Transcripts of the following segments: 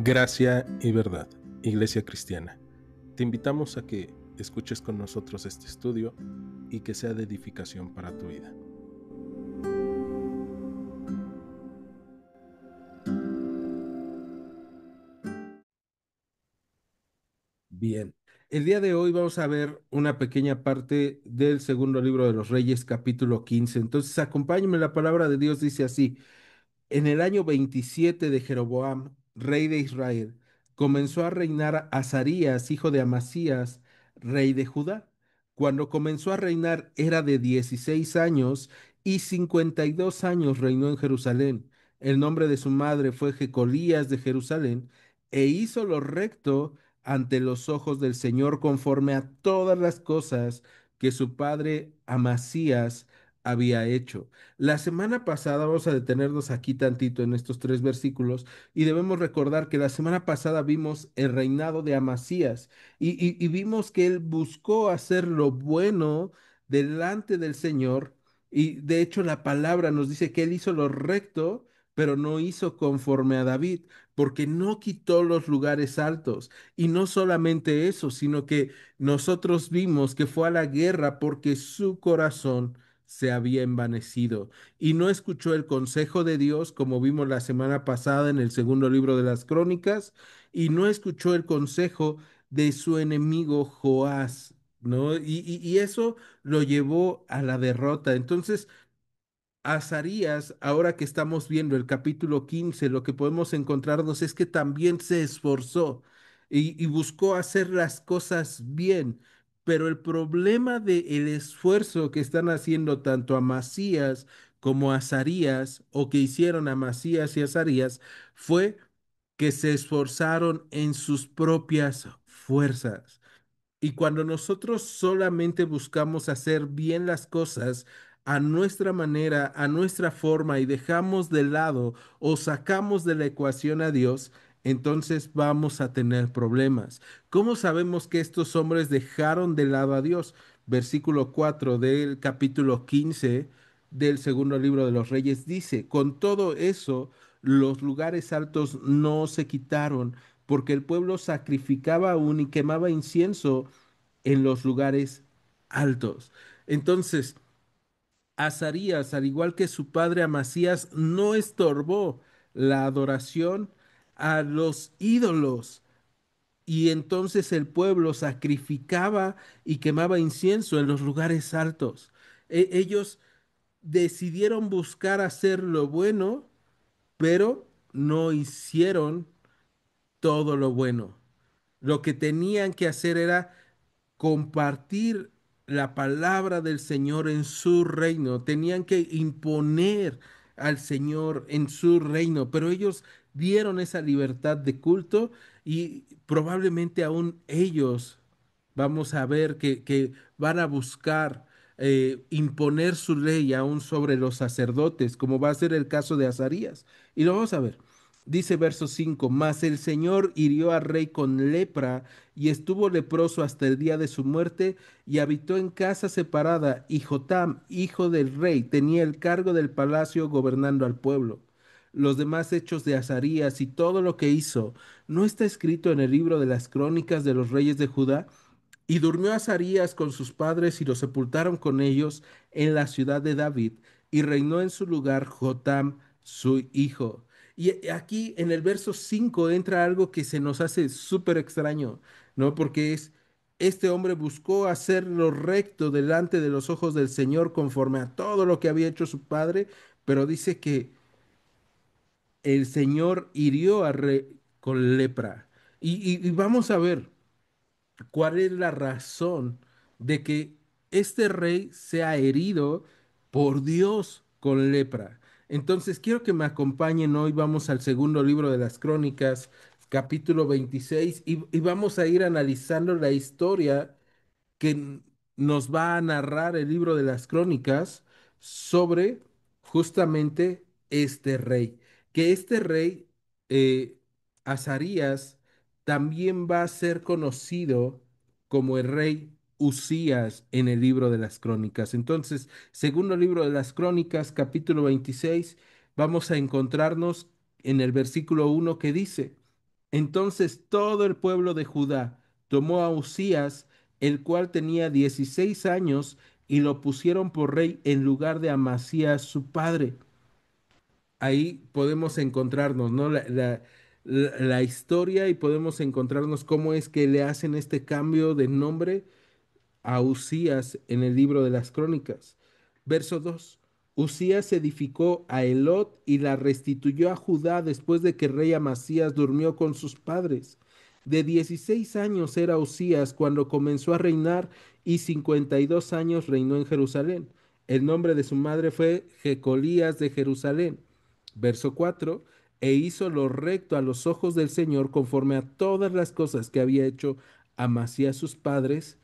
Gracia y verdad, Iglesia Cristiana. Te invitamos a que escuches con nosotros este estudio y que sea de edificación para tu vida. Bien, el día de hoy vamos a ver una pequeña parte del segundo libro de los Reyes, capítulo 15. Entonces, acompáñenme, la palabra de Dios dice así. En el año 27 de Jeroboam, rey de Israel, comenzó a reinar Azarías, hijo de Amasías, rey de Judá. Cuando comenzó a reinar era de 16 años y 52 años reinó en Jerusalén. El nombre de su madre fue Jecolías de Jerusalén, e hizo lo recto ante los ojos del Señor conforme a todas las cosas que su padre Amasías había hecho. La semana pasada, vamos a detenernos aquí tantito en estos tres versículos, y debemos recordar que la semana pasada vimos el reinado de Amasías y vimos que él buscó hacer lo bueno delante del Señor, y de hecho la palabra nos dice que él hizo lo recto, pero no hizo conforme a David, porque no quitó los lugares altos. Y no solamente eso, sino que nosotros vimos que fue a la guerra porque su corazón se había envanecido y no escuchó el consejo de Dios, como vimos la semana pasada en el segundo libro de las Crónicas, y no escuchó el consejo de su enemigo Joás, ¿no? Y eso lo llevó a la derrota. Entonces, Azarías, ahora que estamos viendo el capítulo 15, lo que podemos encontrarnos es que también se esforzó y buscó hacer las cosas bien. Pero el problema del esfuerzo que están haciendo tanto Amasías como Azarías, o que hicieron Amasías y Azarías, fue que se esforzaron en sus propias fuerzas. Y cuando nosotros solamente buscamos hacer bien las cosas a nuestra manera, a nuestra forma, y dejamos de lado o sacamos de la ecuación a Dios, entonces vamos a tener problemas. ¿Cómo sabemos que estos hombres dejaron de lado a Dios? Versículo 4 del capítulo 15 del segundo libro de los Reyes dice, con todo eso, los lugares altos no se quitaron, porque el pueblo sacrificaba aún y quemaba incienso en los lugares altos. Entonces, Azarías, al igual que su padre Amasías, no estorbó la adoración a los ídolos. Y entonces el pueblo sacrificaba y quemaba incienso en los lugares altos. Ellos decidieron buscar hacer lo bueno, pero no hicieron todo lo bueno. Lo que tenían que hacer era compartir la palabra del Señor en su reino. Tenían que imponer al Señor en su reino, pero ellos dieron esa libertad de culto, y probablemente aún ellos vamos a ver que van a buscar imponer su ley aún sobre los sacerdotes, como va a ser el caso de Azarías. Y lo vamos a ver. Dice verso 5: mas el Señor hirió al rey con lepra, y estuvo leproso hasta el día de su muerte, y habitó en casa separada, y Jotam, hijo del rey, tenía el cargo del palacio gobernando al pueblo. Los demás hechos de Azarías y todo lo que hizo, ¿no está escrito en el libro de las crónicas de los reyes de Judá? Y durmió Azarías con sus padres, y lo sepultaron con ellos en la ciudad de David, y reinó en su lugar Jotam, su hijo. Y aquí en el verso 5 entra algo que se nos hace súper extraño, ¿no? Porque este hombre buscó hacer lo recto delante de los ojos del Señor conforme a todo lo que había hecho su padre, pero dice que el Señor hirió a rey con lepra. Y vamos a ver cuál es la razón de que este rey sea herido por Dios con lepra. Entonces quiero que me acompañen hoy. Vamos al segundo libro de las Crónicas, capítulo 26, y vamos a ir analizando la historia que nos va a narrar el libro de las Crónicas sobre justamente este rey. Que este rey, eh, Azarías, también va a ser conocido como el rey Usías en el libro de las Crónicas. Entonces, segundo libro de las Crónicas, capítulo 26, vamos a encontrarnos en el versículo 1 que dice: Entonces todo el pueblo de Judá tomó a Usías, el cual tenía 16 años, y lo pusieron por rey en lugar de Amasías su padre. Ahí podemos encontrarnos, ¿no? La historia y podemos encontrarnos cómo es que le hacen este cambio de nombre a Usías en el libro de las Crónicas. Verso 2. Usías edificó a Elot y la restituyó a Judá después de que el rey Amasías durmió con sus padres. De 16 años era Usías cuando comenzó a reinar y 52 años reinó en Jerusalén. El nombre de su madre fue Jecolías de Jerusalén. Verso 4. E hizo lo recto a los ojos del Señor conforme a todas las cosas que había hecho Amasías sus padres,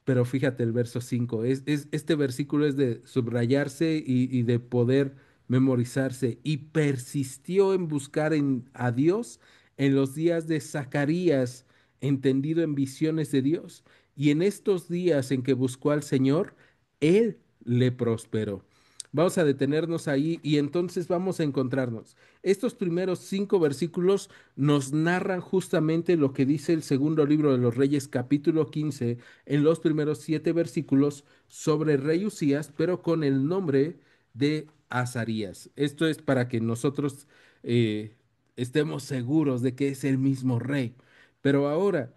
pero fíjate el verso 5 este versículo es de subrayarse y de poder memorizarse. Y persistió en buscar a Dios en los días de Zacarías, entendido en visiones de Dios. Y en estos días en que buscó al Señor, Él le prosperó. Vamos a detenernos ahí y entonces vamos a encontrarnos. Estos primeros 5 versículos nos narran justamente lo que dice el segundo libro de los Reyes, capítulo 15 en los primeros 7 versículos sobre el rey Usías, pero con el nombre de Azarías. Esto es para que nosotros eh, estemos seguros de que es el mismo rey. Pero ahora,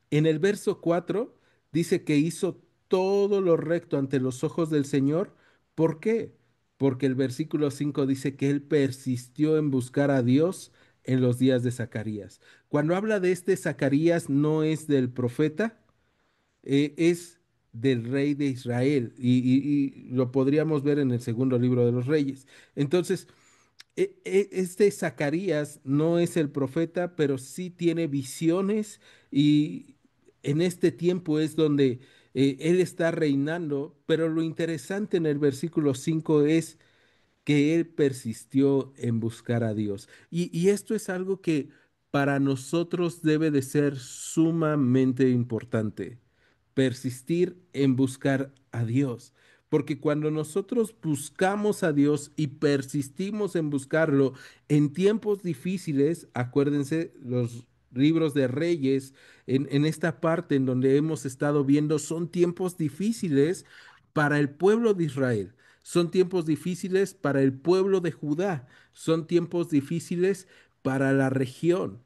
en el verso 4 dice que hizo todo lo recto ante los ojos del Señor. ¿Por qué? Porque el versículo 5 dice que él persistió en buscar a Dios en los días de Zacarías. Cuando habla de este Zacarías, no es del profeta, es del rey de Israel y lo podríamos ver en el segundo libro de los Reyes. Entonces, este Zacarías no es el profeta, pero sí tiene visiones y en este tiempo es donde él está reinando, pero lo interesante en el versículo 5 es que él persistió en buscar a Dios. Y esto es algo que para nosotros debe de ser sumamente importante, persistir en buscar a Dios. Porque cuando nosotros buscamos a Dios y persistimos en buscarlo en tiempos difíciles, acuérdense, los libros de Reyes, en esta parte en donde hemos estado viendo, son tiempos difíciles para el pueblo de Israel. Son tiempos difíciles para el pueblo de Judá, son tiempos difíciles para la región,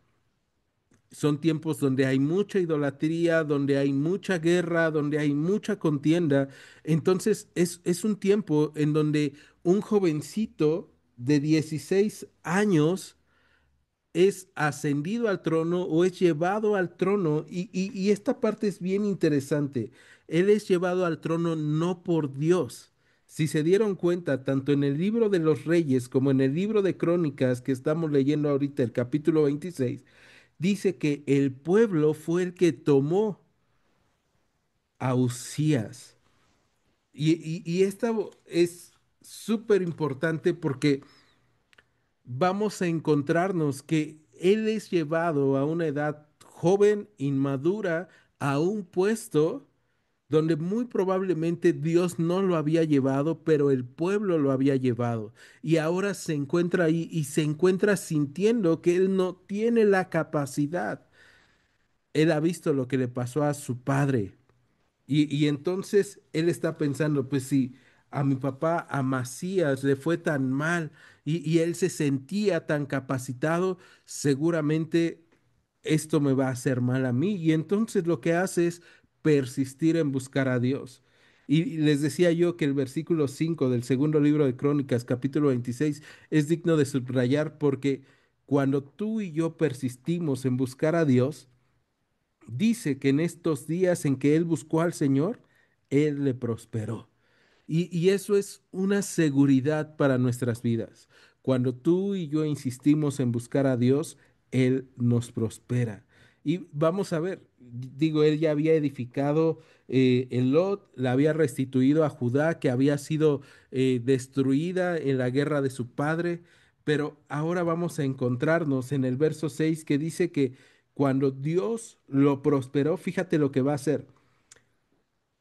son tiempos donde hay mucha idolatría, donde hay mucha guerra, donde hay mucha contienda. Entonces es un tiempo en donde un jovencito de 16 años es ascendido al trono o es llevado al trono y esta parte es bien interesante. Él es llevado al trono no por Dios. Si se dieron cuenta, tanto en el libro de los Reyes como en el libro de Crónicas que estamos leyendo ahorita, el capítulo 26, dice que el pueblo fue el que tomó a Usías. Y esta es súper importante porque vamos a encontrarnos que él es llevado a una edad joven, inmadura, a un puesto donde muy probablemente Dios no lo había llevado, pero el pueblo lo había llevado. Y ahora se encuentra ahí y se encuentra sintiendo que él no tiene la capacidad. Él ha visto lo que le pasó a su padre. Y entonces él está pensando, pues si a mi papá, a Macías, le fue tan mal y él se sentía tan capacitado, seguramente esto me va a hacer mal a mí. Y entonces lo que hace es persistir en buscar a Dios. Y les decía yo que el versículo 5 del segundo libro de Crónicas, capítulo 26, es digno de subrayar porque cuando tú y yo persistimos en buscar a Dios, dice que en estos días en que él buscó al Señor, él le prosperó. Y eso es una seguridad para nuestras vidas. Cuando tú y yo insistimos en buscar a Dios, Él nos prospera. Y vamos a ver, digo, Él ya había edificado Elot, la había restituido a Judá, que había sido destruida en la guerra de su padre, pero ahora vamos a encontrarnos en el verso 6 que dice que cuando Dios lo prosperó, fíjate lo que va a hacer.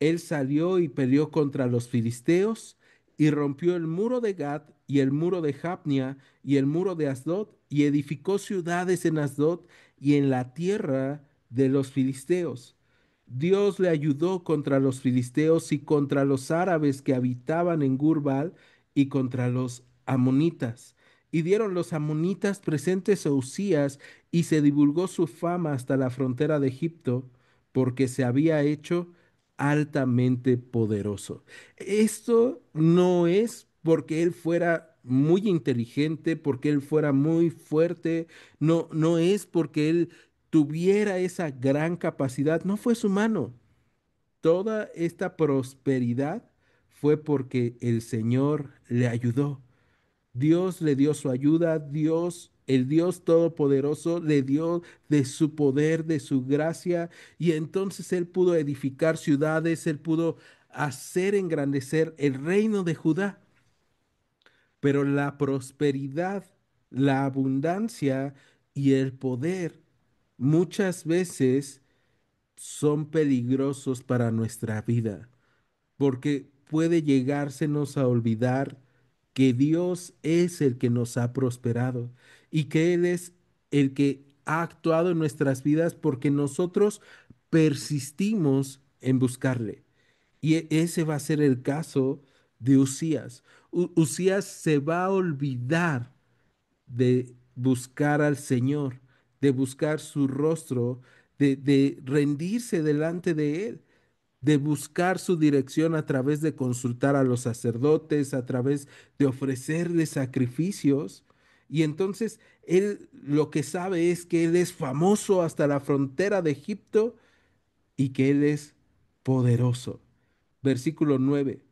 Él salió y peleó contra los filisteos y rompió el muro de Gad y el muro de Jabnia y el muro de Asdod, y edificó ciudades en Asdod y en la tierra de los filisteos. Dios le ayudó contra los filisteos y contra los árabes que habitaban en Gurbal y contra los amonitas. Y dieron los amonitas presentes a Usías y se divulgó su fama hasta la frontera de Egipto, porque se había hecho altamente poderoso. Esto no es porque él fuera muy inteligente, porque él fuera muy fuerte, no, no es porque él tuviera esa gran capacidad, no fue su mano. Toda esta prosperidad fue porque el Señor le ayudó. Dios le dio su ayuda, Dios, el Dios Todopoderoso, le dio de su poder, de su gracia, y entonces él pudo edificar ciudades, él pudo hacer engrandecer el reino de Judá. Pero la prosperidad, la abundancia y el poder muchas veces son peligrosos para nuestra vida, porque puede llegársenos a olvidar que Dios es el que nos ha prosperado y que Él es el que ha actuado en nuestras vidas porque nosotros persistimos en buscarle. Y ese va a ser el caso de Usías. Usías se va a olvidar de buscar al Señor, de buscar su rostro, de rendirse delante de Él, de buscar su dirección a través de consultar a los sacerdotes, a través de ofrecerles sacrificios. Y entonces Él lo que sabe es que Él es famoso hasta la frontera de Egipto y que Él es poderoso. Versículo 9.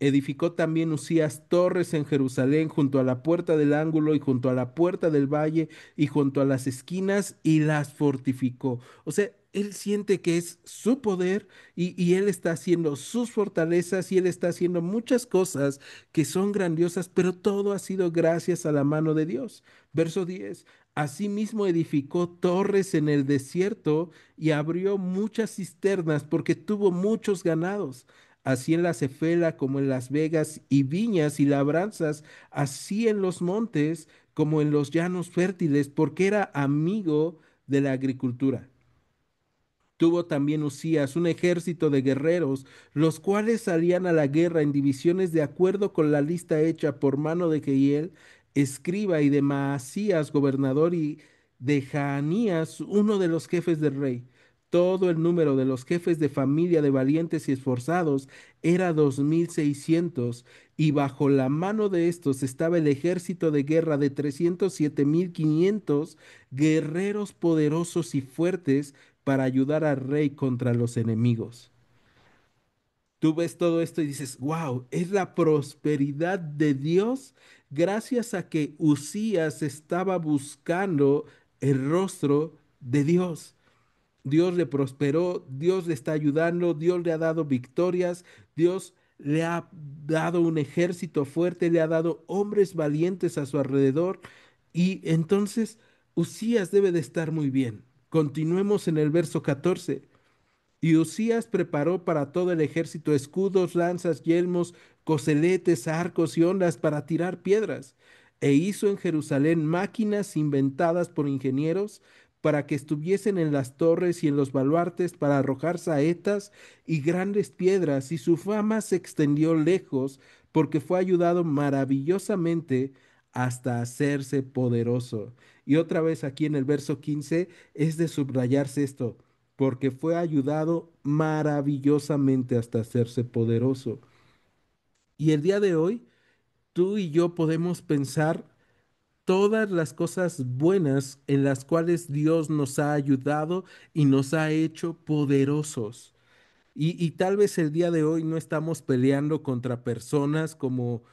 Edificó también Usías torres en Jerusalén junto a la puerta del ángulo y junto a la puerta del valle y junto a las esquinas y las fortificó. O sea, él siente que es su poder y él está haciendo sus fortalezas y él está haciendo muchas cosas que son grandiosas, pero todo ha sido gracias a la mano de Dios. Verso 10. Asimismo edificó torres en el desierto y abrió muchas cisternas porque tuvo muchos ganados así en la Cefela como en las vegas y viñas y labranzas, así en los montes como en los llanos fértiles, porque era amigo de la agricultura. Tuvo también Usías un ejército de guerreros, los cuales salían a la guerra en divisiones de acuerdo con la lista hecha por mano de Jehiel, escriba, y de Maasías, gobernador, y de Jaanías, uno de los jefes del rey. Todo el número de los jefes de familia de valientes y esforzados era 2600, y bajo la mano de estos estaba el ejército de guerra de 307,500 guerreros poderosos y fuertes para ayudar al rey contra los enemigos. Tú ves todo esto y dices, wow, es la prosperidad de Dios gracias a que Usías estaba buscando el rostro de Dios. Dios le prosperó, Dios le está ayudando, Dios le ha dado victorias, Dios le ha dado un ejército fuerte, le ha dado hombres valientes a su alrededor y entonces Usías debe de estar muy bien. Continuemos en el verso 14. Y Usías preparó para todo el ejército escudos, lanzas, yelmos, coseletes, arcos y ondas para tirar piedras. E hizo en Jerusalén máquinas inventadas por ingenieros para que estuviesen en las torres y en los baluartes para arrojar saetas y grandes piedras. Y su fama se extendió lejos porque fue ayudado maravillosamente hasta hacerse poderoso. Y otra vez aquí en el verso 15 es de subrayarse esto porque fue ayudado maravillosamente hasta hacerse poderoso. Y el día de hoy, tú y yo podemos pensar todas las cosas buenas en las cuales Dios nos ha ayudado y nos ha hecho poderosos. Y tal vez el día de hoy no estamos peleando contra personas como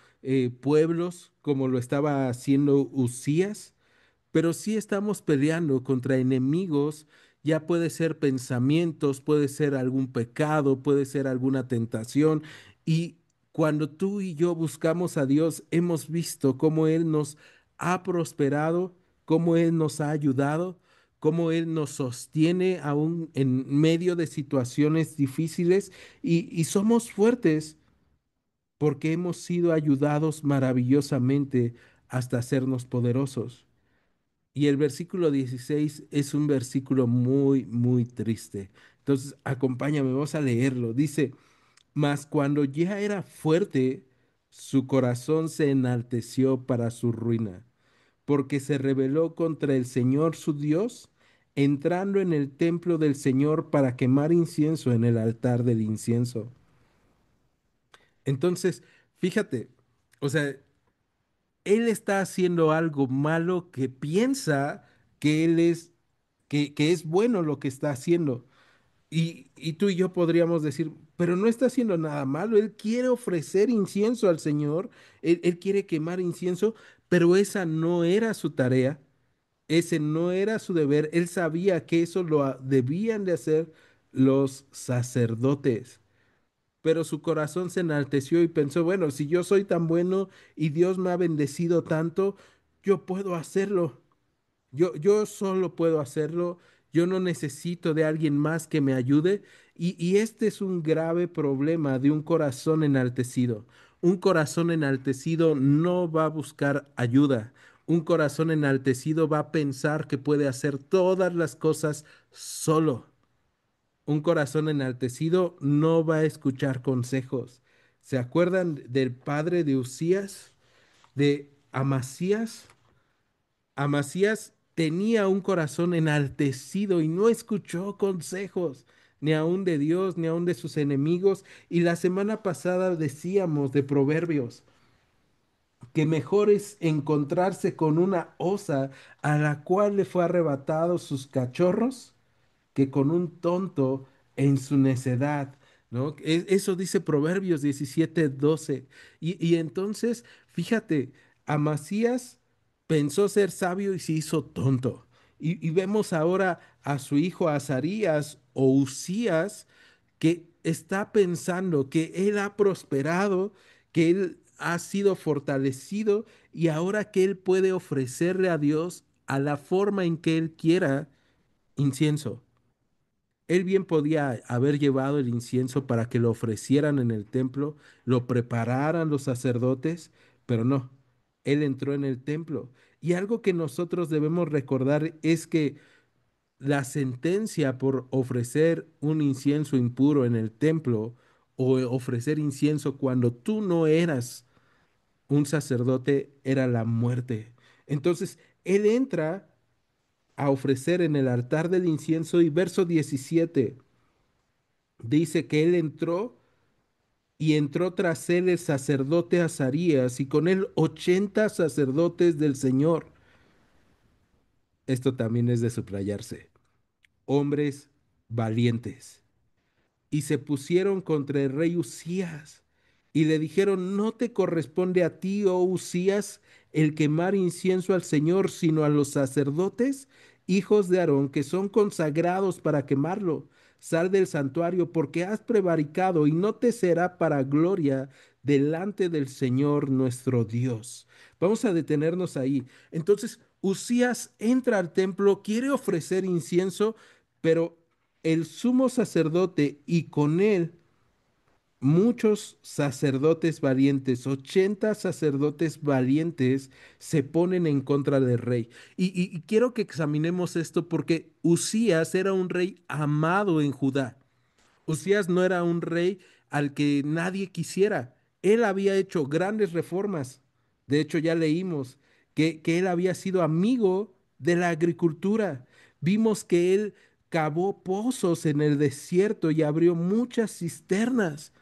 pueblos, como lo estaba haciendo Usías, pero sí estamos peleando contra enemigos, ya puede ser pensamientos, puede ser algún pecado, puede ser alguna tentación. Y cuando tú y yo buscamos a Dios, hemos visto cómo Él nos ha prosperado, cómo Él nos ha ayudado, cómo Él nos sostiene aún en medio de situaciones difíciles y somos fuertes porque hemos sido ayudados maravillosamente hasta hacernos poderosos. Y el versículo 16 es un versículo muy, muy triste. Entonces, acompáñame, vamos a leerlo. Dice, mas cuando ya era fuerte, su corazón se enalteció para su ruina, porque se rebeló contra el Señor su Dios, entrando en el templo del Señor para quemar incienso en el altar del incienso. Entonces, fíjate, o sea, él está haciendo algo malo que piensa que que es bueno lo que está haciendo. Y tú y yo podríamos decir, pero no está haciendo nada malo, él quiere ofrecer incienso al Señor, él quiere quemar incienso, pero esa no era su tarea, ese no era su deber, él sabía que eso debían de hacer los sacerdotes. Pero su corazón se enalteció y pensó, bueno, si yo soy tan bueno y Dios me ha bendecido tanto, yo puedo hacerlo. Yo solo puedo hacerlo, yo no necesito de alguien más que me ayude. Y este es un grave problema de un corazón enaltecido. Un corazón enaltecido no va a buscar ayuda. Un corazón enaltecido va a pensar que puede hacer todas las cosas solo. Un corazón enaltecido no va a escuchar consejos. ¿Se acuerdan del padre de Usías, de Amasías? Amasías tenía un corazón enaltecido y no escuchó consejos, ni aun de Dios, ni aun de sus enemigos. Y la semana pasada decíamos de Proverbios que mejor es encontrarse con una osa a la cual le fue arrebatado sus cachorros que con un tonto en su necedad, ¿no? Eso dice Proverbios 17:12. Y entonces, fíjate, Amasías pensó ser sabio y se hizo tonto. Y vemos ahora a su hijo Azarías o Usías que está pensando que él ha prosperado, que él ha sido fortalecido y ahora que él puede ofrecerle a Dios a la forma en que él quiera incienso. Él bien podía haber llevado el incienso para que lo ofrecieran en el templo, lo prepararan los sacerdotes, pero no, él entró en el templo. Y algo que nosotros debemos recordar es que la sentencia por ofrecer un incienso impuro en el templo o ofrecer incienso cuando tú no eras un sacerdote era la muerte. Entonces, él entra a ofrecer en el altar del incienso y verso 17 dice que él entró y entró tras él el sacerdote Azarías y con él 80 sacerdotes del Señor. Esto también es de subrayarse. Hombres valientes y se pusieron contra el rey Usías y le dijeron, no te corresponde a ti, oh Usías, el quemar incienso al Señor, sino a los sacerdotes, hijos de Aarón, que son consagrados para quemarlo. Sal del santuario porque has prevaricado y no te será para gloria delante del Señor nuestro Dios. Vamos a detenernos ahí. Entonces, Usías entra al templo, quiere ofrecer incienso, pero el sumo sacerdote y con él muchos sacerdotes valientes, 80 sacerdotes valientes se ponen en contra del rey. Y quiero que examinemos esto porque Usías era un rey amado en Judá. Usías no era un rey al que nadie quisiera. Él había hecho grandes reformas. De hecho, ya leímos que él había sido amigo de la agricultura. Vimos que él cavó pozos en el desierto y abrió muchas cisternas.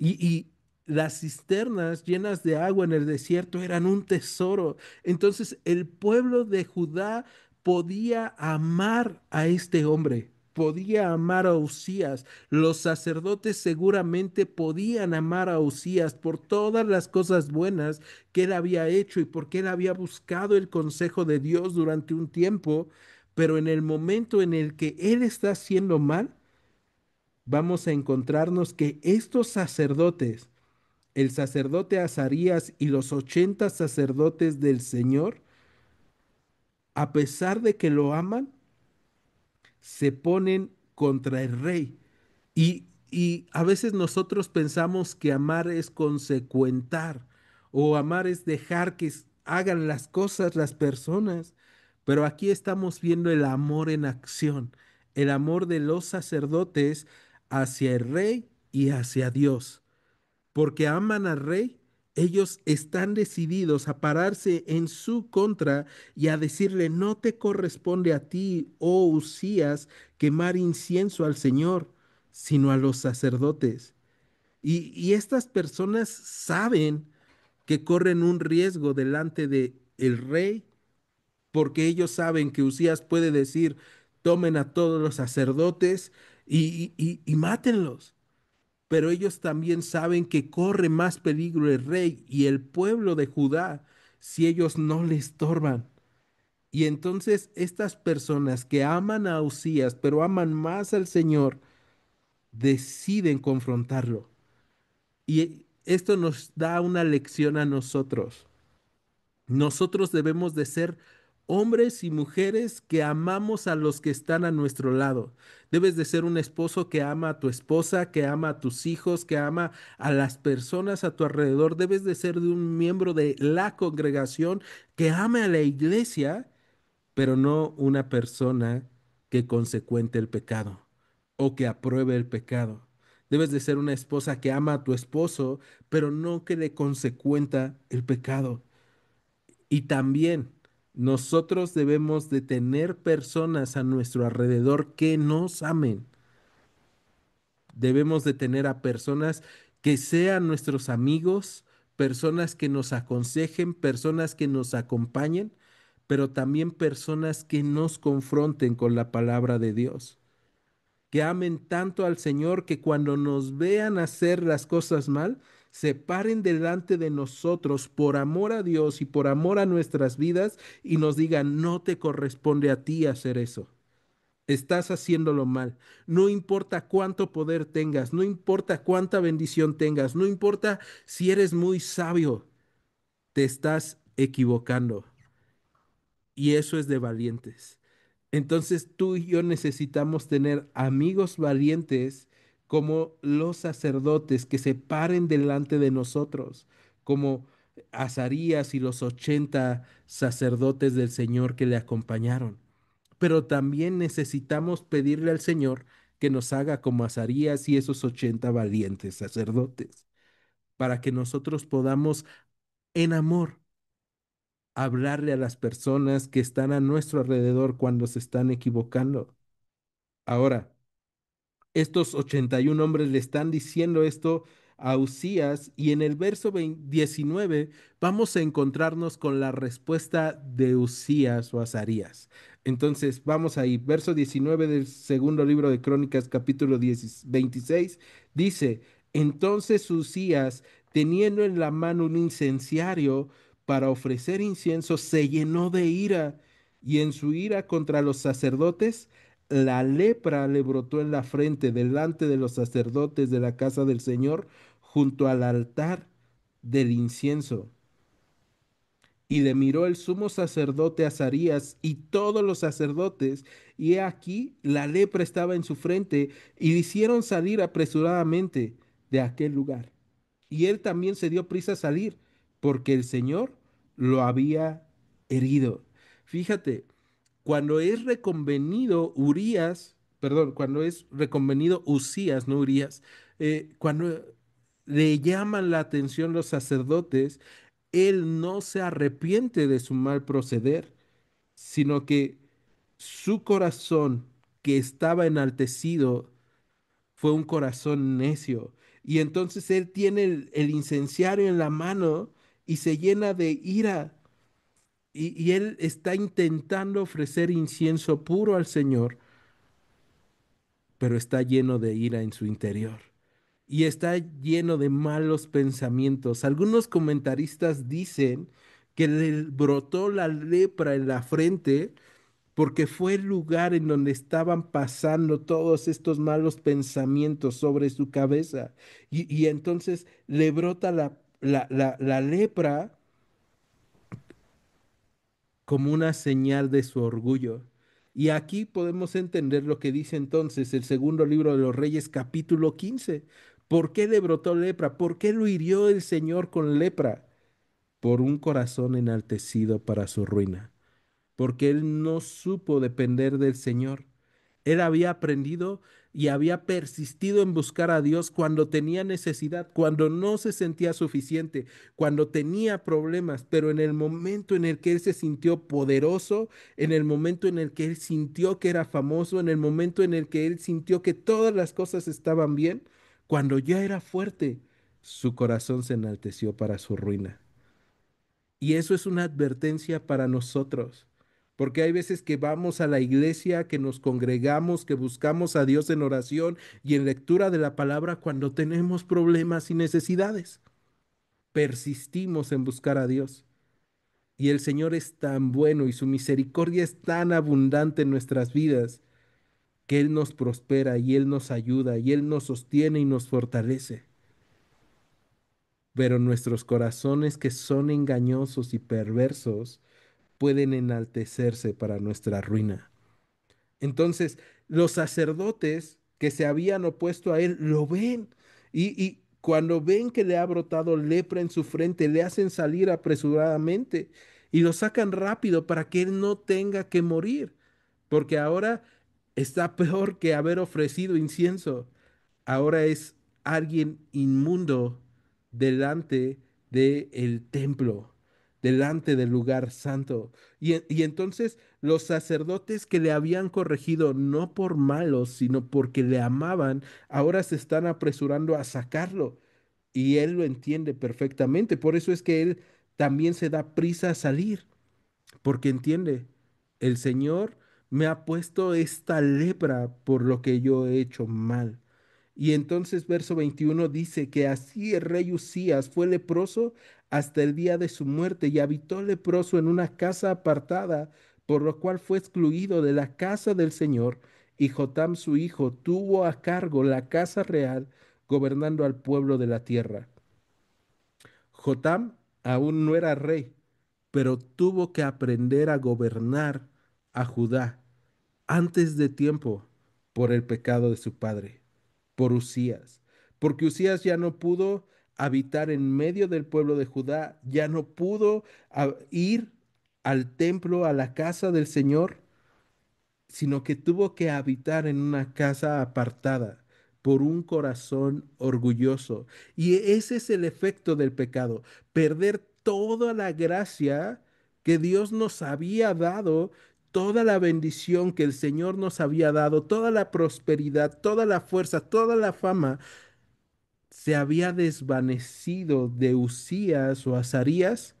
Y las cisternas llenas de agua en el desierto eran un tesoro. Entonces el pueblo de Judá podía amar a este hombre, podía amar a Usías. Los sacerdotes seguramente podían amar a Usías por todas las cosas buenas que él había hecho y porque él había buscado el consejo de Dios durante un tiempo. Pero en el momento en el que él está haciendo mal, vamos a encontrarnos que estos sacerdotes, el sacerdote Azarías y los 80 sacerdotes del Señor, a pesar de que lo aman, se ponen contra el rey. Y Y a veces nosotros pensamos que amar es consecuentar o amar es dejar que hagan las cosas las personas, pero aquí estamos viendo el amor en acción, el amor de los sacerdotes hacia el rey y hacia Dios, porque aman al rey. Ellos están decididos a pararse en su contra y a decirle, no te corresponde a ti, oh Usías, quemar incienso al Señor, sino a los sacerdotes. Y estas personas saben que corren un riesgo delante de el rey, porque ellos saben que Usías puede decir, tomen a todos los sacerdotes y mátenlos. Pero ellos también saben que corre más peligro el rey y el pueblo de Judá si ellos no le estorban. Y entonces estas personas que aman a Usías, pero aman más al Señor, deciden confrontarlo. Y esto nos da una lección a nosotros. Nosotros debemos de ser hombres y mujeres que amamos a los que están a nuestro lado. Debes de ser un esposo que ama a tu esposa, que ama a tus hijos, que ama a las personas a tu alrededor. Debes de ser de un miembro de la congregación que ame a la iglesia, pero no una persona que consecuente el pecado o que apruebe el pecado. Debes de ser una esposa que ama a tu esposo, pero no que le consecuenta el pecado. Y también nosotros debemos de tener personas a nuestro alrededor que nos amen. Debemos de tener a personas que sean nuestros amigos, personas que nos aconsejen, personas que nos acompañen, pero también personas que nos confronten con la palabra de Dios, que amen tanto al Señor que cuando nos vean hacer las cosas mal, se paren delante de nosotros por amor a Dios y por amor a nuestras vidas y nos digan, no te corresponde a ti hacer eso. Estás haciéndolo mal. No importa cuánto poder tengas, no importa cuánta bendición tengas, no importa si eres muy sabio, te estás equivocando. Y eso es de valientes. Entonces tú y yo necesitamos tener amigos valientes como los sacerdotes que se paren delante de nosotros, como Azarías y los 80 sacerdotes del Señor que le acompañaron. Pero también necesitamos pedirle al Señor que nos haga como Azarías y esos 80 valientes sacerdotes, para que nosotros podamos en amor hablarle a las personas que están a nuestro alrededor cuando se están equivocando. Ahora, estos 81 hombres le están diciendo esto a Usías y en el verso 19 vamos a encontrarnos con la respuesta de Usías o Azarías. Entonces, vamos ahí, verso 19 del segundo libro de Crónicas, capítulo 26, dice, entonces Usías, teniendo en la mano un incenciario para ofrecer incienso, se llenó de ira y en su ira contra los sacerdotes, la lepra le brotó en la frente delante de los sacerdotes de la casa del Señor junto al altar del incienso. Y le miró el sumo sacerdote Azarías y todos los sacerdotes, y he aquí la lepra estaba en su frente, y le hicieron salir apresuradamente de aquel lugar. Y él también se dio prisa a salir, porque el Señor lo había herido. Fíjate, cuando es reconvenido Urías, perdón, cuando es reconvenido Usías, no Urías, cuando le llaman la atención los sacerdotes, él no se arrepiente de su mal proceder, sino que su corazón, que estaba enaltecido, fue un corazón necio. Y entonces él tiene el incenciario en la mano y se llena de ira. Y él está intentando ofrecer incienso puro al Señor, pero está lleno de ira en su interior. Y está lleno de malos pensamientos. Algunos comentaristas dicen que le brotó la lepra en la frente porque fue el lugar en donde estaban pasando todos estos malos pensamientos sobre su cabeza. Y entonces le brota la lepra como una señal de su orgullo. Y aquí podemos entender lo que dice entonces el segundo libro de los Reyes, capítulo 15. ¿Por qué le brotó lepra? ¿Por qué lo hirió el Señor con lepra? Por un corazón enaltecido para su ruina, porque él no supo depender del Señor. Él había aprendido y había persistido en buscar a Dios cuando tenía necesidad, cuando no se sentía suficiente, cuando tenía problemas, pero en el momento en el que él se sintió poderoso, en el momento en el que él sintió que era famoso, en el momento en el que él sintió que todas las cosas estaban bien, cuando ya era fuerte, su corazón se enalteció para su ruina. Y eso es una advertencia para nosotros, porque hay veces que vamos a la iglesia, que nos congregamos, que buscamos a Dios en oración y en lectura de la palabra cuando tenemos problemas y necesidades. Persistimos en buscar a Dios. Y el Señor es tan bueno y su misericordia es tan abundante en nuestras vidas que Él nos prospera y Él nos ayuda y Él nos sostiene y nos fortalece. Pero nuestros corazones que son engañosos y perversos, pueden enaltecerse para nuestra ruina. Entonces, los sacerdotes que se habían opuesto a él lo ven y cuando ven que le ha brotado lepra en su frente, le hacen salir apresuradamente y lo sacan rápido para que él no tenga que morir, porque ahora está peor que haber ofrecido incienso. Ahora es alguien inmundo delante del templo, delante del lugar santo. Y entonces los sacerdotes que le habían corregido no por malos, sino porque le amaban, ahora se están apresurando a sacarlo. Y él lo entiende perfectamente. Por eso es que él también se da prisa a salir, porque entiende, el Señor me ha puesto esta lepra por lo que yo he hecho mal. Y entonces verso 21 dice que así el rey Usías fue leproso hasta el día de su muerte y habitó leproso en una casa apartada, por lo cual fue excluido de la casa del Señor. Y Jotam su hijo tuvo a cargo la casa real, gobernando al pueblo de la tierra. Jotam aún no era rey, pero tuvo que aprender a gobernar a Judá antes de tiempo por el pecado de su padre, por Usías, porque Usías ya no pudo habitar en medio del pueblo de Judá, ya no pudo ir al templo, a la casa del Señor, sino que tuvo que habitar en una casa apartada por un corazón orgulloso. Y ese es el efecto del pecado, perder toda la gracia que Dios nos había dado, toda la bendición que el Señor nos había dado, toda la prosperidad, toda la fuerza, toda la fama, se había desvanecido de Usías o Azarías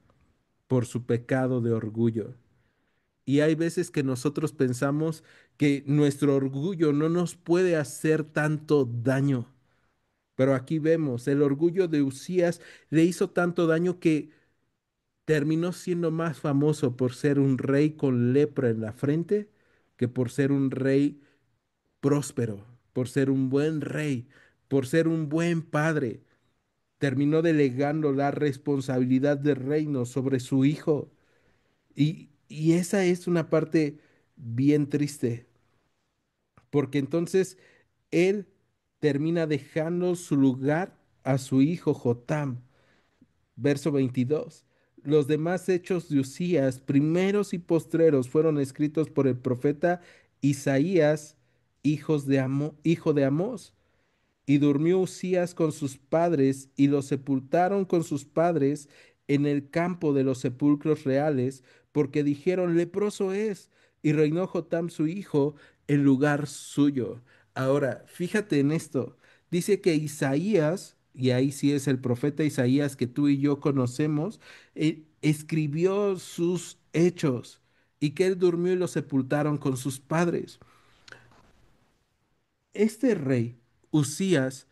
por su pecado de orgullo. Y hay veces que nosotros pensamos que nuestro orgullo no nos puede hacer tanto daño. Pero aquí vemos, el orgullo de Usías le hizo tanto daño que terminó siendo más famoso por ser un rey con lepra en la frente que por ser un rey próspero, por ser un buen rey, por ser un buen padre. Terminó delegando la responsabilidad del reino sobre su hijo. Y esa es una parte bien triste, porque entonces él termina dejando su lugar a su hijo Jotam. Verso 22. Los demás hechos de Usías, primeros y postreros, fueron escritos por el profeta Isaías, hijo de Amós. Y durmió Usías con sus padres, y lo sepultaron con sus padres en el campo de los sepulcros reales, porque dijeron, leproso es, y reinó Jotam su hijo en lugar suyo. Ahora, fíjate en esto. Dice que Isaías, y ahí sí es el profeta Isaías que tú y yo conocemos, escribió sus hechos, y que él durmió y lo sepultaron con sus padres. Este rey, Usías,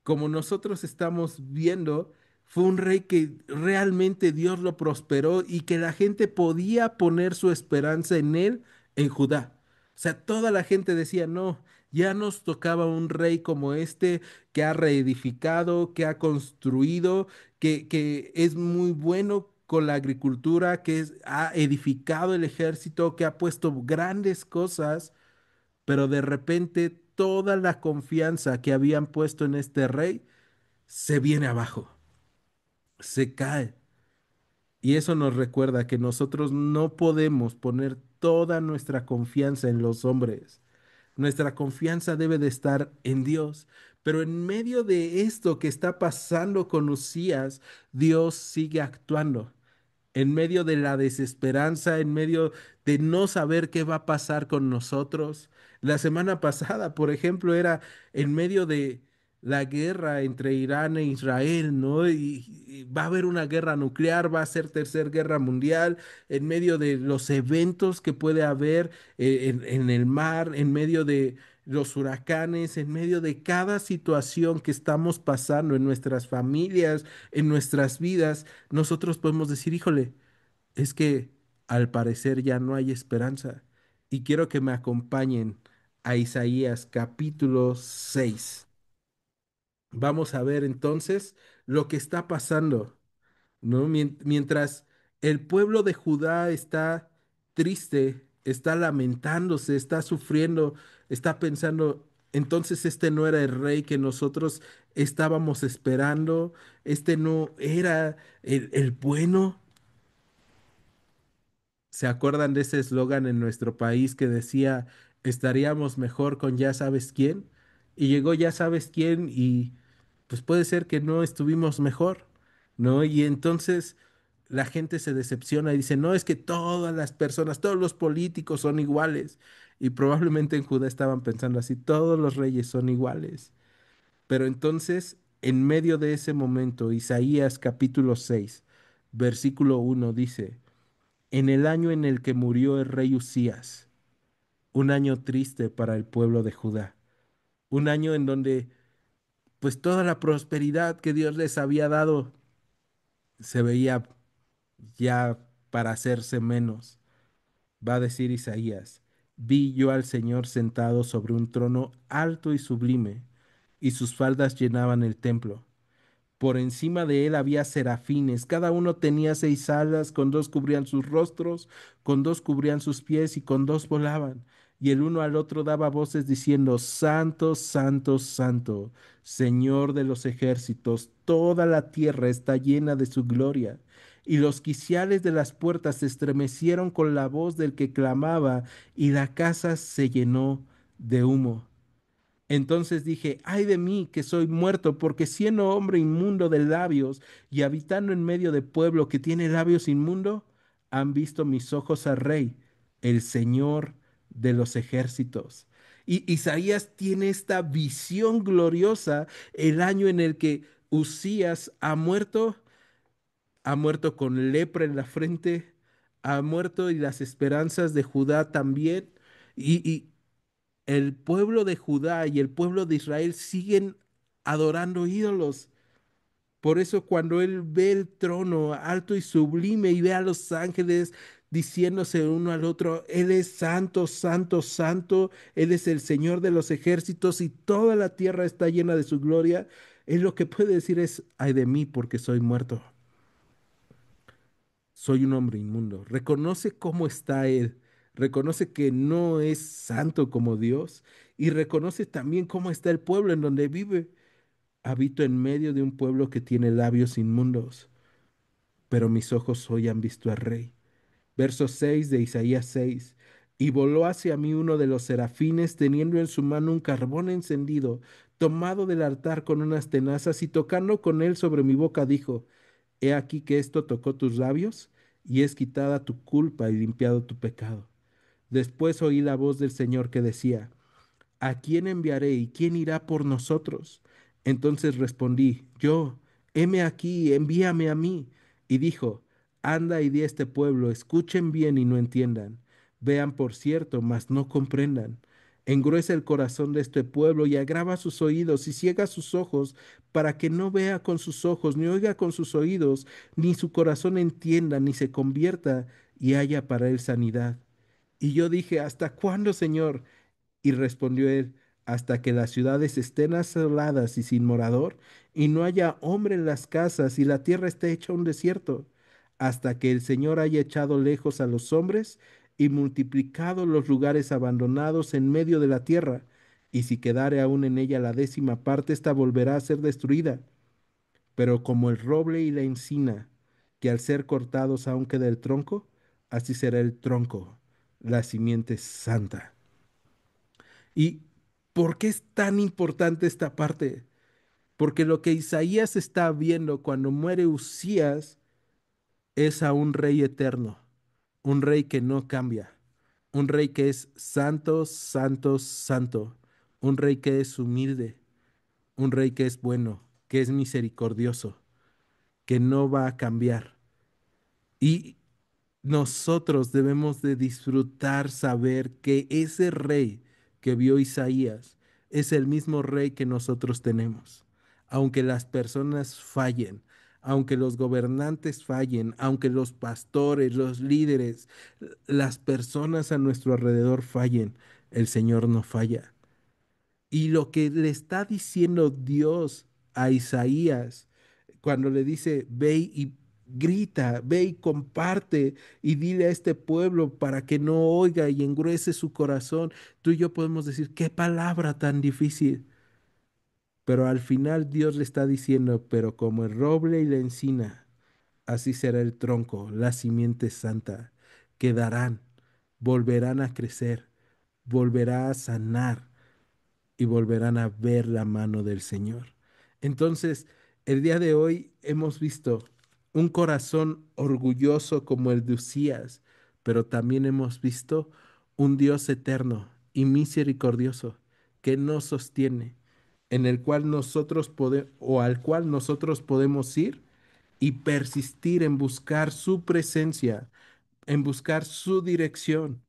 como nosotros estamos viendo, fue un rey que realmente Dios lo prosperó y que la gente podía poner su esperanza en él, en Judá. O sea, toda la gente decía, no, ya nos tocaba un rey como este que ha reedificado, que ha construido, que es muy bueno. con la agricultura, ha edificado el ejército, que ha puesto grandes cosas, pero de repente toda la confianza que habían puesto en este rey se viene abajo, se cae. Y eso nos recuerda que nosotros no podemos poner toda nuestra confianza en los hombres. Nuestra confianza debe de estar en Dios. Pero en medio de esto que está pasando con Usías, Dios sigue actuando en medio de la desesperanza, en medio de no saber qué va a pasar con nosotros. La semana pasada, por ejemplo, era en medio de la guerra entre Irán e Israel, ¿no? Y va a haber una guerra nuclear, va a ser tercera guerra mundial, en medio de los eventos que puede haber en el mar, en medio de los huracanes, en medio de cada situación que estamos pasando en nuestras familias, en nuestras vidas, nosotros podemos decir, híjole, es que al parecer ya no hay esperanza. Y quiero que me acompañen a Isaías capítulo 6. Vamos a ver entonces lo que está pasando, ¿no? Mientras el pueblo de Judá está triste, está lamentándose, está sufriendo, está pensando, entonces este no era el rey que nosotros estábamos esperando, este no era el bueno. ¿Se acuerdan de ese eslogan en nuestro país que decía, estaríamos mejor con ya sabes quién? Y llegó ya sabes quién y pues puede ser que no estuvimos mejor, ¿no? Y entonces la gente se decepciona y dice, no, es que todas las personas, todos los políticos son iguales. Y probablemente en Judá estaban pensando así, todos los reyes son iguales. Pero entonces, en medio de ese momento, Isaías capítulo 6 versículo 1 dice, en el año en el que murió el rey Usías, un año triste para el pueblo de Judá, un año en donde pues toda la prosperidad que Dios les había dado se veía ya para hacerse menos. Va a decir Isaías, vi yo al Señor sentado sobre un trono alto y sublime, y sus faldas llenaban el templo. Por encima de él había serafines, cada uno tenía 6 alas, con dos cubrían sus rostros, con dos cubrían sus pies y con dos volaban. Y el uno al otro daba voces diciendo, Santo, Santo, Santo, Señor de los ejércitos, toda la tierra está llena de su gloria. Y los quiciales de las puertas se estremecieron con la voz del que clamaba, y la casa se llenó de humo. Entonces dije, ay de mí, que soy muerto, porque siendo hombre inmundo de labios y habitando en medio de pueblo que tiene labios inmundo, han visto mis ojos al Rey, el Señor de los ejércitos. Y Isaías tiene esta visión gloriosa el año en el que Usías ha muerto con lepra en la frente, ha muerto y las esperanzas de Judá también. Y el pueblo de Judá y el pueblo de Israel siguen adorando ídolos. Por eso cuando él ve el trono alto y sublime y ve a los ángeles diciéndose uno al otro, Él es santo, santo, santo, Él es el Señor de los ejércitos y toda la tierra está llena de su gloria, él lo que puede decir es, ay de mí porque soy muerto, soy un hombre inmundo. Reconoce cómo está él, reconoce que no es santo como Dios y reconoce también cómo está el pueblo en donde vive. Habito en medio de un pueblo que tiene labios inmundos, pero mis ojos hoy han visto al Rey. Verso 6 de Isaías 6. Y voló hacia mí uno de los serafines, teniendo en su mano un carbón encendido, tomado del altar con unas tenazas, y tocando con él sobre mi boca, dijo, He aquí que esto tocó tus labios, y es quitada tu culpa y limpiado tu pecado. Después oí la voz del Señor que decía, ¿A quién enviaré y quién irá por nosotros? Entonces respondí, yo, heme aquí, envíame a mí. Y dijo, anda y di a este pueblo, escuchen bien y no entiendan, vean por cierto, mas no comprendan. Engruesa el corazón de este pueblo y agrava sus oídos y ciega sus ojos, para que no vea con sus ojos, ni oiga con sus oídos, ni su corazón entienda, ni se convierta y haya para él sanidad. Y yo dije, ¿hasta cuándo, Señor? Y respondió él, hasta que las ciudades estén asoladas y sin morador, y no haya hombre en las casas, y la tierra esté hecha un desierto. hasta que el Señor haya echado lejos a los hombres y multiplicado los lugares abandonados en medio de la tierra. Y si quedare aún en ella la 10ª parte, ésta volverá a ser destruida. Pero como el roble y la encina, que al ser cortados aún queda el tronco, así será el tronco, la simiente santa. ¿Y por qué es tan importante esta parte? Porque lo que Isaías está viendo cuando muere Usías es a un rey eterno, un rey que no cambia, un rey que es santo, santo, santo, un rey que es humilde, un rey que es bueno, que es misericordioso, que no va a cambiar. Y nosotros debemos de disfrutar saber que ese rey que vio Isaías es el mismo rey que nosotros tenemos. Aunque las personas fallen, aunque los gobernantes fallen, aunque los pastores, los líderes, las personas a nuestro alrededor fallen, el Señor no falla. Y lo que le está diciendo Dios a Isaías cuando le dice, ve y grita, ve y comparte y dile a este pueblo para que no oiga y engruese su corazón, tú y yo podemos decir, qué palabra tan difícil. Pero al final Dios le está diciendo, pero como el roble y la encina, así será el tronco, la simiente santa, quedarán, volverán a crecer, volverá a sanar y volverán a ver la mano del Señor. Entonces, el día de hoy hemos visto un corazón orgulloso como el de Usías, pero también hemos visto un Dios eterno y misericordioso que nos sostiene, en el cual nosotros podemos o al cual nosotros podemos ir y persistir en buscar su presencia, en buscar su dirección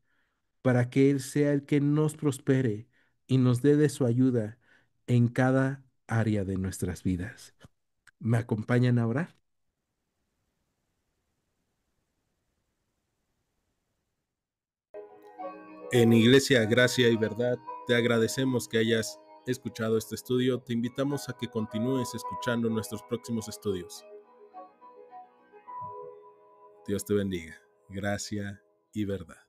para que Él sea el que nos prospere y nos dé de su ayuda en cada área de nuestras vidas. ¿Me acompañan ahora? En Iglesia Gracia y Verdad, te agradecemos que hayas escuchado este estudio. Te invitamos a que continúes escuchando nuestros próximos estudios. Dios te bendiga. Gracia y verdad.